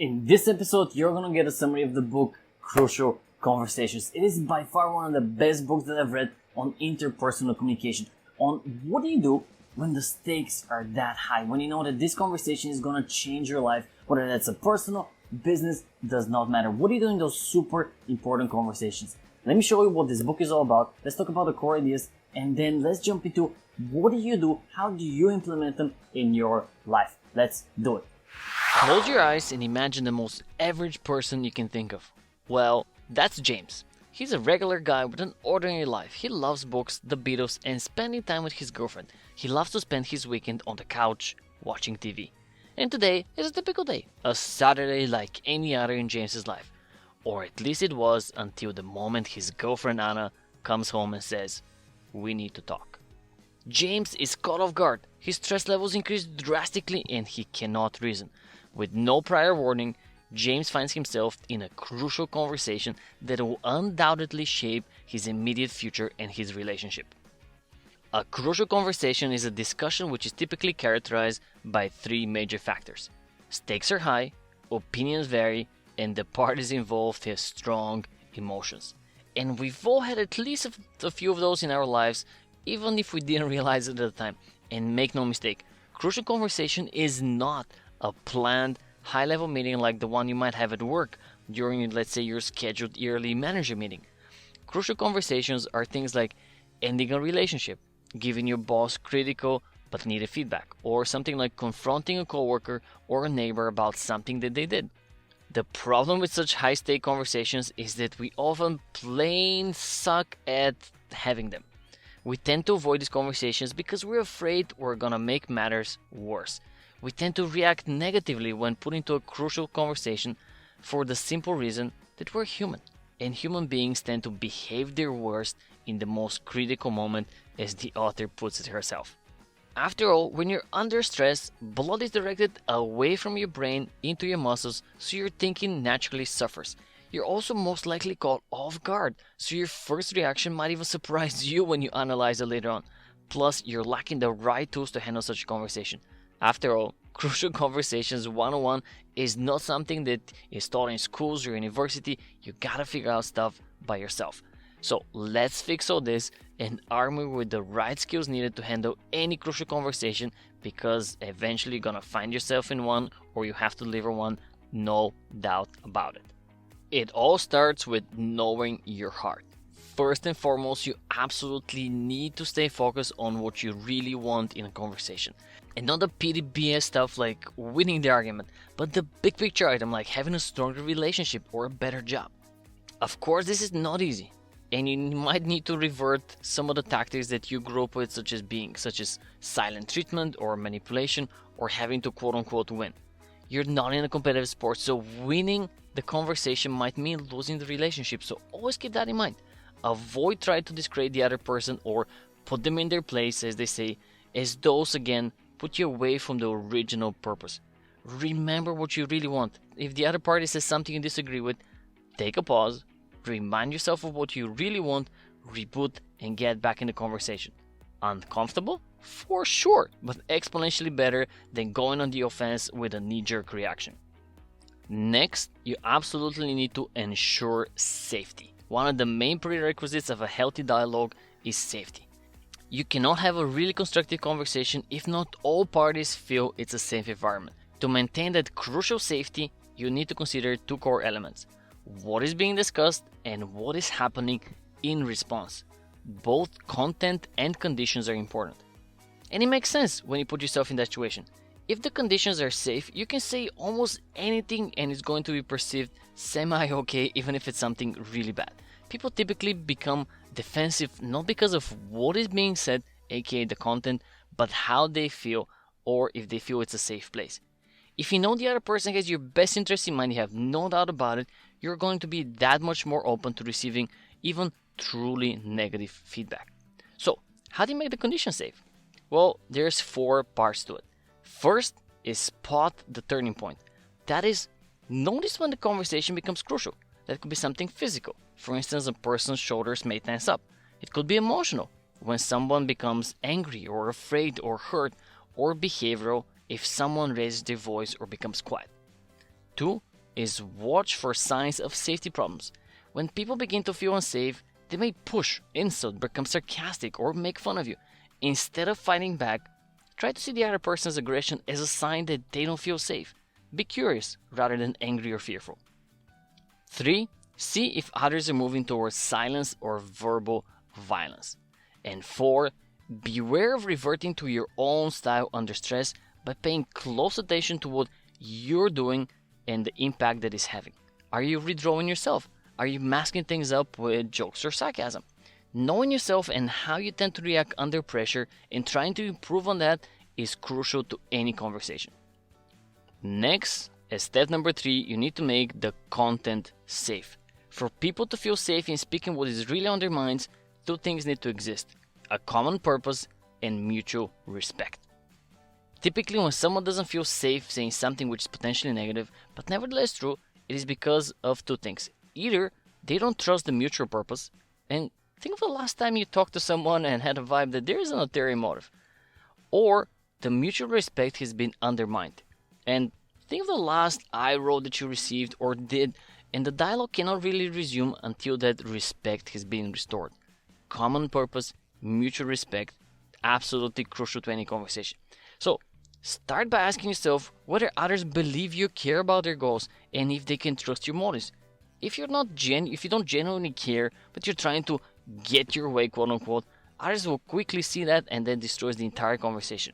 In this episode, you're gonna get a summary of the book Crucial Conversations. It is by far one of the best books that I've read on interpersonal communication. On what do you do when the stakes are that high, when you know that this conversation is gonna change your life, whether that's a personal, business, does not matter. What do you do in those super important conversations? Let me show you what this book is all about. Let's talk about the core ideas, and then let's jump into what do you do, how do you implement them in your life. Let's do it. Close your eyes and imagine the most average person you can think of. Well, that's James. He's a regular guy with an ordinary life. He loves books, the Beatles, and spending time with his girlfriend. He loves to spend his weekend on the couch watching TV. And today is a typical day, a Saturday like any other in James's life. Or at least it was until the moment his girlfriend Anna comes home and says, "We need to talk." James is caught off guard. His stress levels increase drastically and he cannot reason. With no prior warning, James finds himself in a crucial conversation that will undoubtedly shape his immediate future and his relationship. A crucial conversation is a discussion which is typically characterized by three major factors. Stakes are high, opinions vary, and the parties involved have strong emotions. And we've all had at least a few of those in our lives, even if we didn't realize it at the time. And make no mistake, crucial conversation is not a planned high-level meeting like the one you might have at work during, let's say, your scheduled yearly manager meeting. Crucial conversations are things like ending a relationship, giving your boss critical but needed feedback, or something like confronting a coworker or a neighbor about something that they did. The problem with such high-stake conversations is that we often plain suck at having them. We tend to avoid these conversations because we're afraid we're gonna make matters worse. We tend to react negatively when put into a crucial conversation for the simple reason that we're human, and human beings tend to behave their worst in the most critical moment, as the author puts it herself. After all, when you're under stress, blood is directed away from your brain into your muscles, so your thinking naturally suffers. You're also most likely caught off guard, so your first reaction might even surprise you when you analyze it later on. Plus, you're lacking the right tools to handle such a conversation. After all, crucial conversations 101 is not something that is taught in schools or university. You gotta figure out stuff by yourself. So let's fix all this and arm you with the right skills needed to handle any crucial conversation, because eventually you're gonna find yourself in one or you have to deliver one, no doubt about it. It all starts with knowing your heart. First and foremost, you absolutely need to stay focused on what you really want in a conversation. And not the petty BS stuff like winning the argument, but the big picture item like having a stronger relationship or a better job. Of course, this is not easy, and you might need to revert some of the tactics that you grew up with, such as silent treatment or manipulation, or having to quote-unquote win. You're not in a competitive sport, so winning the conversation might mean losing the relationship, so always keep that in mind. Avoid trying to discredit the other person or put them in their place, as they say, as those again put you away from the original purpose. Remember what you really want. If the other party says something you disagree with, take a pause, remind yourself of what you really want, reboot, and get back in the conversation. Uncomfortable? For sure, but exponentially better than going on the offense with a knee-jerk reaction. Next, you absolutely need to ensure safety. One of the main prerequisites of a healthy dialogue is safety. You cannot have a really constructive conversation if not all parties feel it's a safe environment. To maintain that crucial safety, you need to consider two core elements: what is being discussed and what is happening in response. Both content and conditions are important. And it makes sense when you put yourself in that situation. If the conditions are safe, you can say almost anything and it's going to be perceived semi-okay, even if it's something really bad. People typically become defensive not because of what is being said, aka the content, but how they feel, or if they feel it's a safe place. If you know the other person has your best interest in mind, you have no doubt about it, you're going to be that much more open to receiving even truly negative feedback. So, how do you make the condition safe? Well, there's 4 parts to it. First is spot the turning point. That is, notice when the conversation becomes crucial. That could be something physical. For instance, a person's shoulders may tense up. It could be emotional, when someone becomes angry or afraid or hurt, or behavioral, if someone raises their voice or becomes quiet. 2. is watch for signs of safety problems. When people begin to feel unsafe, they may push, insult, become sarcastic, or make fun of you. Instead of fighting back, try to see the other person's aggression as a sign that they don't feel safe. Be curious rather than angry or fearful. 3. See if others are moving towards silence or verbal violence. And 4. Beware of reverting to your own style under stress by paying close attention to what you're doing and the impact that is having. Are you redrawing yourself? Are you masking things up with jokes or sarcasm? Knowing yourself and how you tend to react under pressure and trying to improve on that is crucial to any conversation. Next, as step number 3, you need to make the content safe. For people to feel safe in speaking what is really on their minds, 2 things need to exist: a common purpose and mutual respect. Typically, when someone doesn't feel safe saying something which is potentially negative, but nevertheless true, it is because of 2 things. Either they don't trust the mutual purpose, and think of the last time you talked to someone and had a vibe that there is an ulterior motive, or the mutual respect has been undermined. And think of the last eye roll that you received or did, and the dialogue cannot really resume until that respect has been restored. Common purpose, mutual respect, absolutely crucial to any conversation. So, start by asking yourself whether others believe you care about their goals and if they can trust your motives. If you don't genuinely care, but you're trying to get your way, quote unquote, others will quickly see that and then destroys the entire conversation.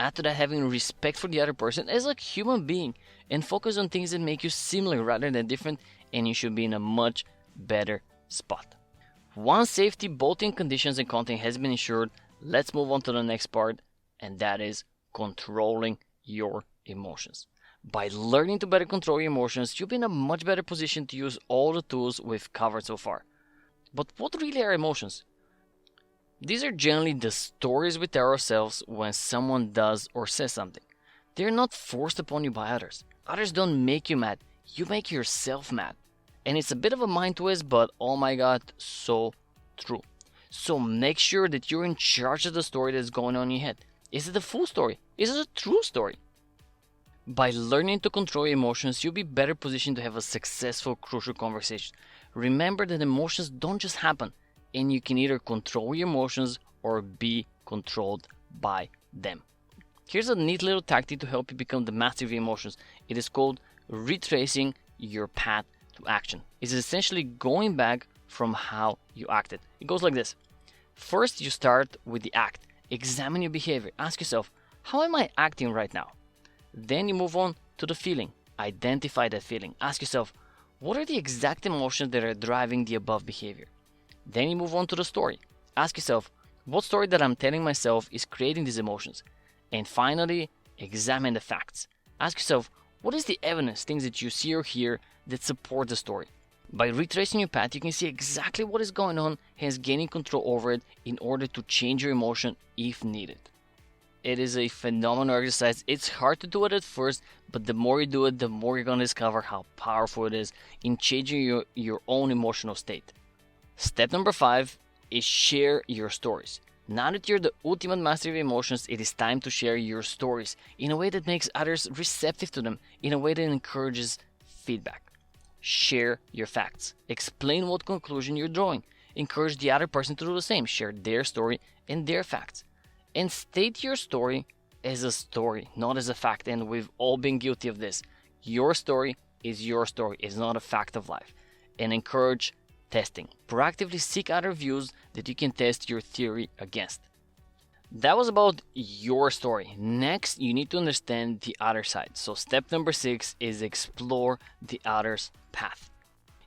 Add to that having respect for the other person as a human being and focus on things that make you similar rather than different, and you should be in a much better spot. Once safety both in conditions and content has been ensured, let's move on to the next part, and that is controlling your emotions. By learning to better control your emotions, you'll be in a much better position to use all the tools we've covered so far. But what really are emotions? These are generally the stories we tell ourselves when someone does or says something. They're not forced upon you by others. Others don't make you mad. You make yourself mad. And it's a bit of a mind twist, but oh my god, so true. So make sure that you're in charge of the story that's going on in your head. Is it the full story? Is it a true story? By learning to control your emotions, you'll be better positioned to have a successful, crucial conversation. Remember that emotions don't just happen, and you can either control your emotions or be controlled by them. Here's a neat little tactic to help you become the master of your emotions. It is called retracing your path to action. It's essentially going back from how you acted. It goes like this. First, you start with the act. Examine your behavior. Ask yourself, how am I acting right now? Then you move on to the feeling. Identify that feeling. Ask yourself, what are the exact emotions that are driving the above behavior? Then you move on to the story. Ask yourself, what story that I'm telling myself is creating these emotions? And finally, examine the facts. Ask yourself, what is the evidence, things that you see or hear that support the story? By retracing your path, you can see exactly what is going on, hence gaining control over it in order to change your emotion if needed. It is a phenomenal exercise. It's hard to do it at first, but the more you do it, the more you're going to discover how powerful it is in changing your own emotional state. Step number 5 is share your stories. Now that you're the ultimate master of emotions, it is time to share your stories in a way that makes others receptive to them, in a way that encourages feedback. Share your facts. Explain what conclusion you're drawing. Encourage the other person to do the same. Share their story and their facts. And state your story as a story, not as a fact. And we've all been guilty of this. Your story is your story. It's not a fact of life. And encourage testing. Proactively seek other views that you can test your theory against. That was about your story. Next, you need to understand the other side. So step number 6 is explore the other's path.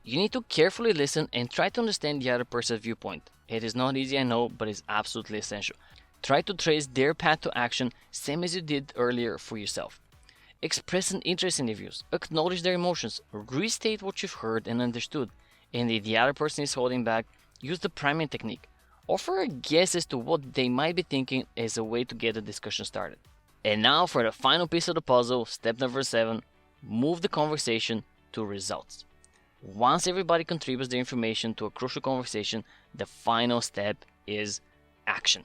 You need to carefully listen and try to understand the other person's viewpoint. It is not easy, I know, but it's absolutely essential. Try to trace their path to action, same as you did earlier for yourself. Express an interest in their views, acknowledge their emotions, restate what you've heard and understood, and if the other person is holding back, use the priming technique. Offer a guess as to what they might be thinking as a way to get the discussion started. And now for the final piece of the puzzle, step number 7, move the conversation to results. Once everybody contributes their information to a crucial conversation, the final step is action.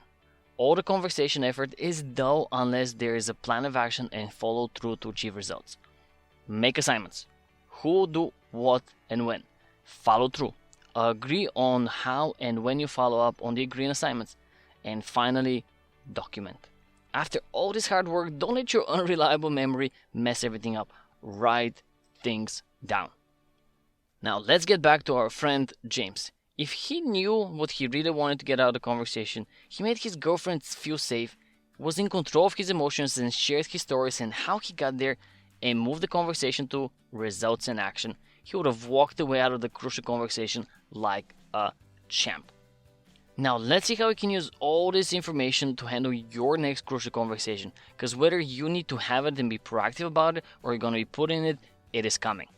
All the conversation effort is dull unless there is a plan of action and follow through to achieve results. Make assignments. Who, do, what, and when. Follow through. Agree on how and when you follow up on the agreed assignments. And finally, document. After all this hard work, don't let your unreliable memory mess everything up. Write things down. Now let's get back to our friend James. If he knew what he really wanted to get out of the conversation, he made his girlfriend feel safe, was in control of his emotions, and shared his stories and how he got there, and moved the conversation to results and action, he would have walked away out of the crucial conversation like a champ. Now let's see how you can use all this information to handle your next crucial conversation, because whether you need to have it and be proactive about it, or you're going to be put in it, it is coming.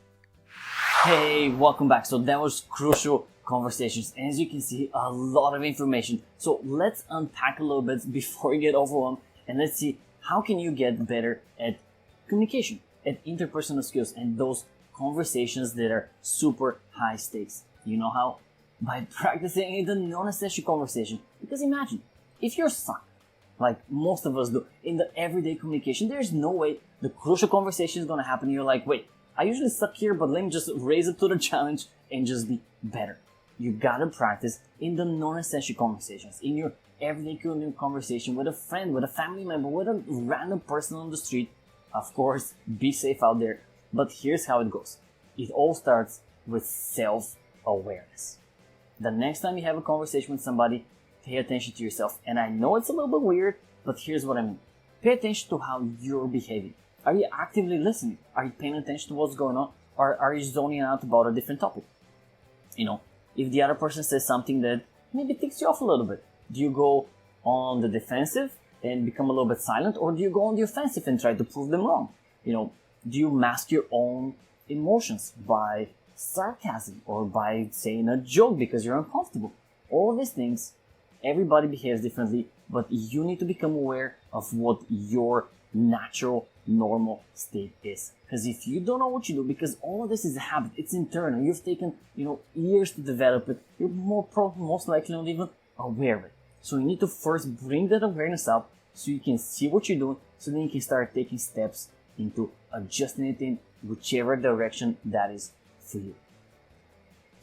Hey, welcome back. So that was crucial conversations. And as you can see, a lot of information. So let's unpack a little bit before you get overwhelmed, and let's see how can you get better at communication, at interpersonal skills, and those conversations that are super high stakes. You know how? By practicing in the non-essential conversation. Because imagine, if you're stuck, like most of us do, in the everyday communication, there's no way the crucial conversation is going to happen. You're like, wait, I usually suck here, but let me just raise up to the challenge and just be better. You gotta practice in the non-essential conversations, in your everyday conversation with a friend, with a family member, with a random person on the street. Of course, be safe out there. But here's how it goes. It all starts with self-awareness. The next time you have a conversation with somebody, pay attention to yourself. And I know it's a little bit weird, but here's what I mean. Pay attention to how you're behaving. Are you actively listening? Are you paying attention to what's going on? Or are you zoning out about a different topic? You know, if the other person says something that maybe ticks you off a little bit, do you go on the defensive and become a little bit silent? Or do you go on the offensive and try to prove them wrong? You know, do you mask your own emotions by sarcasm or by saying a joke because you're uncomfortable? All of these things, everybody behaves differently, but you need to become aware of what your natural, normal state is. Because if you don't know what you do, because all of this is a habit, it's internal, you've taken, years to develop it, you're most likely not even aware of it. So you need to first bring that awareness up so you can see what you're doing, so then you can start taking steps into adjusting it in whichever direction that is for you.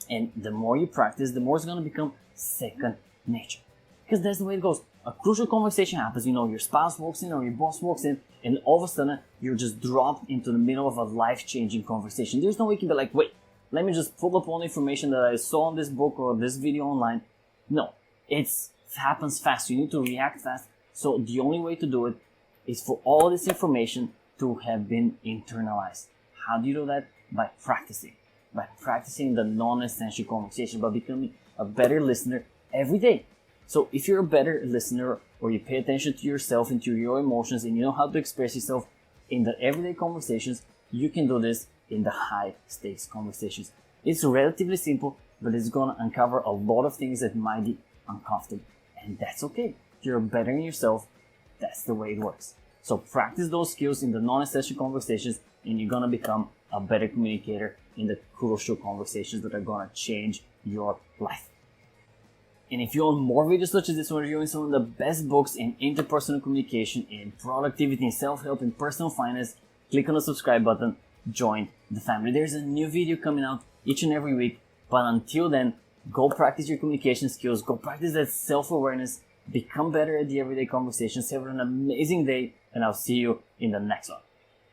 And the more you practice, the more it's going to become second nature. Because that's the way it goes. A crucial conversation happens, your spouse walks in or your boss walks in, and all of a sudden you're just dropped into the middle of a life-changing conversation. There's no way you can be like, wait, let me just pull up all the information that I saw in this book or this video online. No, it happens fast. You need to react fast. So the only way to do it is for all this information to have been internalized. How do you do that? By practicing. By practicing the non-essential conversation, by becoming a better listener every day. So if you're a better listener, or you pay attention to yourself and to your emotions, and you know how to express yourself in the everyday conversations, you can do this in the high stakes conversations. It's relatively simple, but it's going to uncover a lot of things that might be uncomfortable. And that's okay. You're bettering yourself. That's the way it works. So practice those skills in the non-essential conversations, and you're going to become a better communicator in the crucial conversations that are going to change your life. And if you want more videos such as this one, reviewing some of the best books in interpersonal communication, in productivity, in self-help, in personal finance, click on the subscribe button, join the family. There's a new video coming out each and every week. But until then, go practice your communication skills, go practice that self-awareness, become better at the everyday conversations, have an amazing day, and I'll see you in the next one.